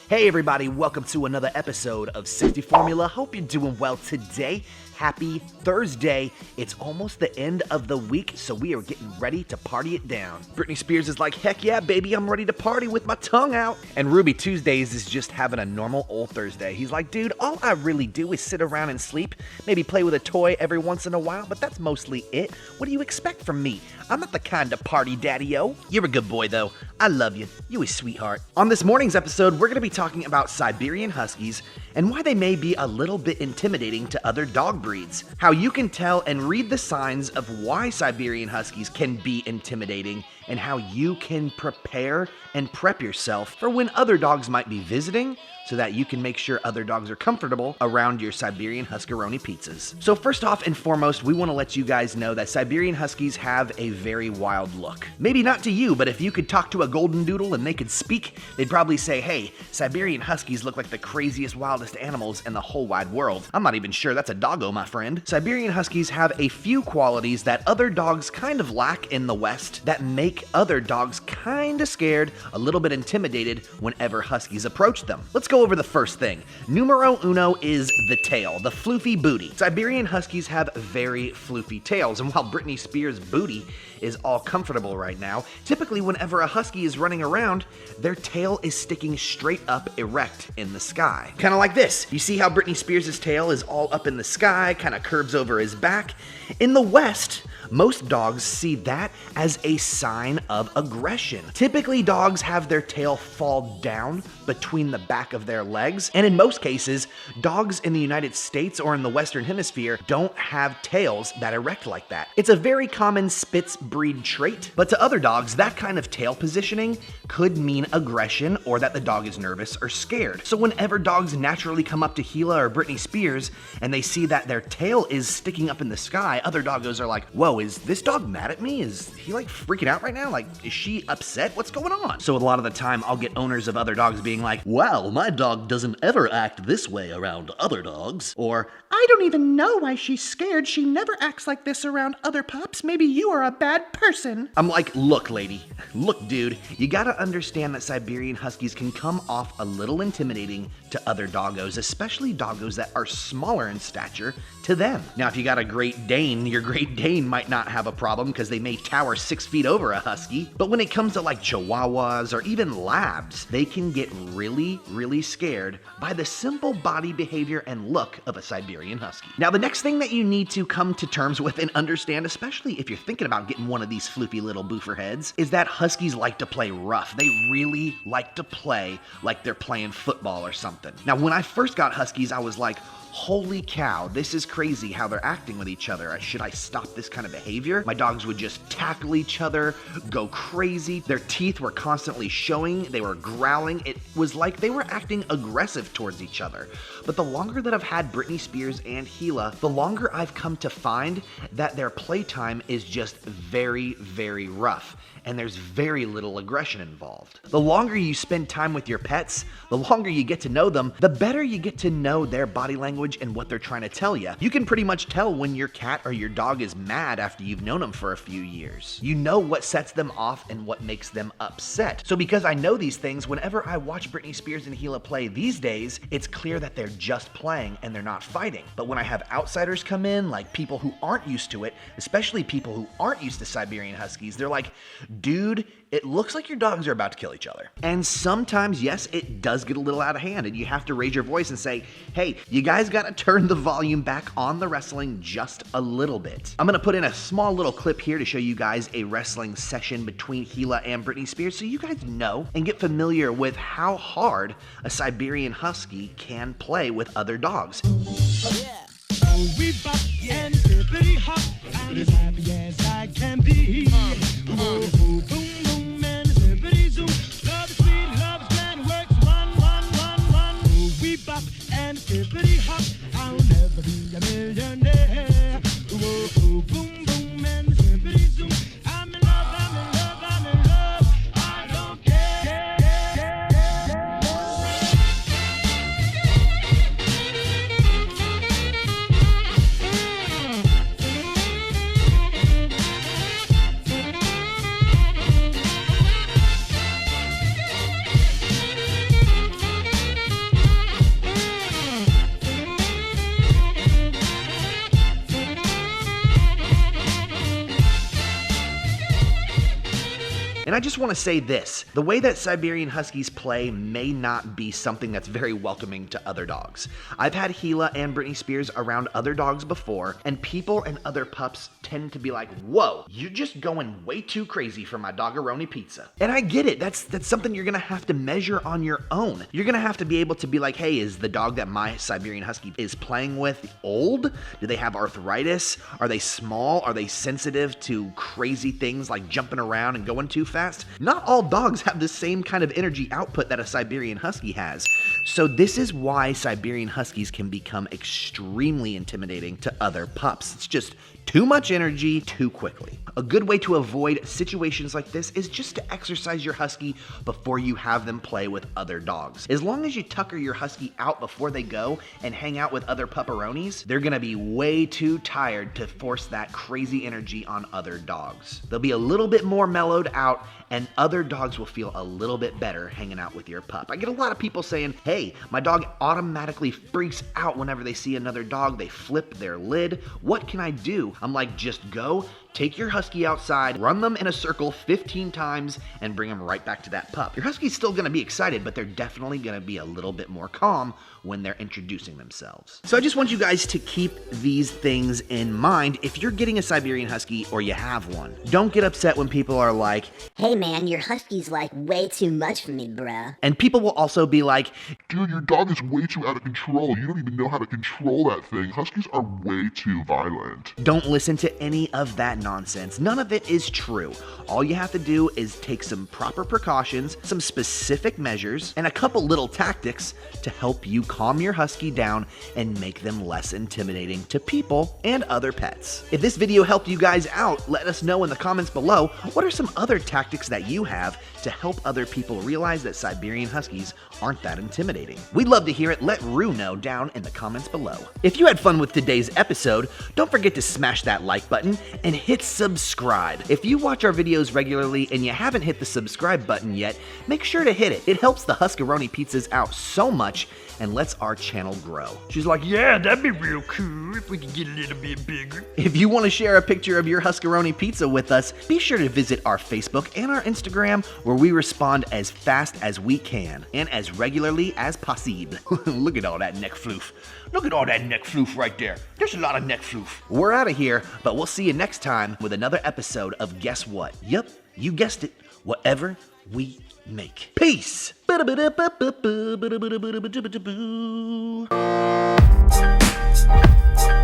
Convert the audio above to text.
Hey everybody, welcome to another episode of 60 Formula. Hope you're doing well today. Happy Thursday. It's almost the end of the week, so we are getting ready to party it down. Britney Spears is like, heck yeah, baby, I'm ready to party with my tongue out. And Ruby Tuesdays is just having a normal old Thursday. He's like, dude, all I really do is sit around and sleep, maybe play with a toy every once in a while, but that's mostly it. What do you expect from me? I'm not the kind of party daddy-o. You're a good boy, though. I love you. You a sweetheart. On this morning's episode, we're going to be talking about Siberian Huskies and why they may be a little bit intimidating to other dog breeds. How you can tell and read the signs of why Siberian Huskies can be intimidating, and how you can prepare and prep yourself for when other dogs might be visiting, so that you can make sure other dogs are comfortable around your Siberian Huscaroni pizzas. So first off and foremost, we want to let you guys know that Siberian Huskies have a very wild look. Maybe not to you, but if you could talk to a golden doodle and they could speak, they'd probably say, hey, Siberian Huskies look like the craziest, wildest animals in the whole wide world. I'm not even sure that's a doggo, my friend. Siberian Huskies have a few qualities that other dogs kind of lack in the West that make other dogs kind of scared, a little bit intimidated whenever Huskies approach them. Let's go over the first thing. Numero uno is the tail, the floofy booty. Siberian Huskies have very floofy tails, and while Britney Spears' booty is all comfortable right now, typically whenever a husky is running around, their tail is sticking straight up erect in the sky. Kind of like this. You see how Britney Spears' tail is all up in the sky, kind of curves over his back? In the West, most dogs see that as a sign of aggression. Typically, dogs have their tail fall down between the back of their legs, and in most cases, dogs in the United States or in the Western Hemisphere don't have tails that erect like that. It's a very common Spitz breed trait, but to other dogs, that kind of tail positioning could mean aggression or that the dog is nervous or scared. So whenever dogs naturally come up to Gila or Britney Spears and they see that their tail is sticking up in the sky, other doggos are like, whoa, is this dog mad at me? Is he like freaking out right now? Like, is she upset? What's going on? So a lot of the time, I'll get owners of other dogs being like, wow, my dog doesn't ever act this way around other dogs. Or, I don't even know why she's scared. She never acts like this around other pups. Maybe you are a bad person. I'm like, look, lady. Look, dude. You gotta understand that Siberian Huskies can come off a little intimidating to other doggos, especially doggos that are smaller in stature to them. Now, if you got a Great Dane, your Great Dane might not have a problem because they may tower 6 feet over a husky. But when it comes to like Chihuahuas or even Labs, they can get really, really scared by the simple body behavior and look of a Siberian Husky. Now, the next thing that you need to come to terms with and understand, especially if you're thinking about getting one of these floofy little boofer heads, is that Huskies like to play rough. They really like to play like they're playing football or something. Now, when I first got Huskies, I was like, holy cow, this is crazy how they're acting with each other. Should I stop this kind of behavior? My dogs would just tackle each other, go crazy. Their teeth were constantly showing. They were growling. It was like they were acting aggressive towards each other. But the longer that I've had Britney Spears and Gila, the longer I've come to find that their playtime is just very, very rough, and there's very little aggression involved. The longer you spend time with your pets, the longer you get to know them, the better you get to know their body language and what they're trying to tell you. You can pretty much tell when your cat or your dog is mad after you've known them for a few years. You know what sets them off and what makes them upset. So because I know these things, whenever I watch Britney Spears and Gila play these days, it's clear that they're just playing and they're not fighting. But when I have outsiders come in, like people who aren't used to it, especially people who aren't used to Siberian Huskies, they're like, dude, it looks like your dogs are about to kill each other. And sometimes, yes, it does get a little out of hand and you have to raise your voice and say, hey, you guys gotta turn the volume back on the wrestling just a little bit. I'm gonna put in a small little clip here to show you guys a wrestling session between Gila and Britney Spears so you guys know and get familiar with how hard a Siberian Husky can play with other dogs. Yeah. We bop and hippity hop, I'm as happy as I can be. Boom, boom, boom, and hippity zoom. Love is sweet, love is grand, works run. We bop and hippity hop, I'll never be a millionaire. Boom, boom, and hippity zoom. I'm in love, I'm in love, I'm in love. I don't care. And I just want to say this, the way that Siberian Huskies play may not be something that's very welcoming to other dogs. I've had Gila and Britney Spears around other dogs before, and people and other pups tend to be like, whoa, you're just going way too crazy for my Doggeroni pizza. And I get it, that's something you're gonna have to measure on your own. You're gonna have to be able to be like, hey, is the dog that my Siberian Husky is playing with old? Do they have arthritis? Are they small? Are they sensitive to crazy things like jumping around and going too fast? Not all dogs have the same kind of energy output that a Siberian Husky has. So this is why Siberian Huskies can become extremely intimidating to other pups. It's just too much energy too quickly. A good way to avoid situations like this is just to exercise your Husky before you have them play with other dogs. As long as you tucker your Husky out before they go and hang out with other pupperonis, they're gonna be way too tired to force that crazy energy on other dogs. They'll be a little bit more mellowed out, and other dogs will feel a little bit better hanging out with your pup. I get a lot of people saying, hey, my dog automatically freaks out whenever they see another dog. They flip their lid. What can I do? I'm like, just go, take your Husky outside, run them in a circle 15 times, and bring them right back to that pup. Your Husky's still gonna be excited, but they're definitely gonna be a little bit more calm when they're introducing themselves. So I just want you guys to keep these things in mind if you're getting a Siberian Husky or you have one. Don't get upset when people are like, hey man, your Husky's like way too much for me, bruh. and people will also be like, dude, your dog is way too out of control. You don't even know how to control that thing. Huskies are way too violent. don't listen to any of that nonsense. None of it is true. All you have to do is take some proper precautions, some specific measures, and a couple little tactics to help you calm your Husky down and make them less intimidating to people and other pets. If this video helped you guys out, let us know in the comments below what are some other tactics that you have to help other people realize that Siberian Huskies aren't that intimidating. We'd love to hear it. Let Rue know down in the comments below. If you had fun with today's episode, don't forget to smash that like button and hit subscribe. If you watch our videos regularly and you haven't hit the subscribe button yet, make sure to hit it. It helps the Huskaroni pizzas out so much and lets our channel grow. She's like, yeah, that'd be real cool if we could get a little bit bigger. If you want to share a picture of your Huskaroni pizza with us, be sure to visit our Facebook and our Instagram, where we respond as fast as we can and as regularly as possible. Look at all that neck floof. Look at all that neck floof right there. There's a lot of neck floof. We're out of here, but we'll see you next time with another episode of Guess What? Yep, you guessed it. Whatever we make. Peace. Ba-da-ba-da-ba-ba-ba, ba-da-ba-da-ba-da-ba-da-ba-da-ba.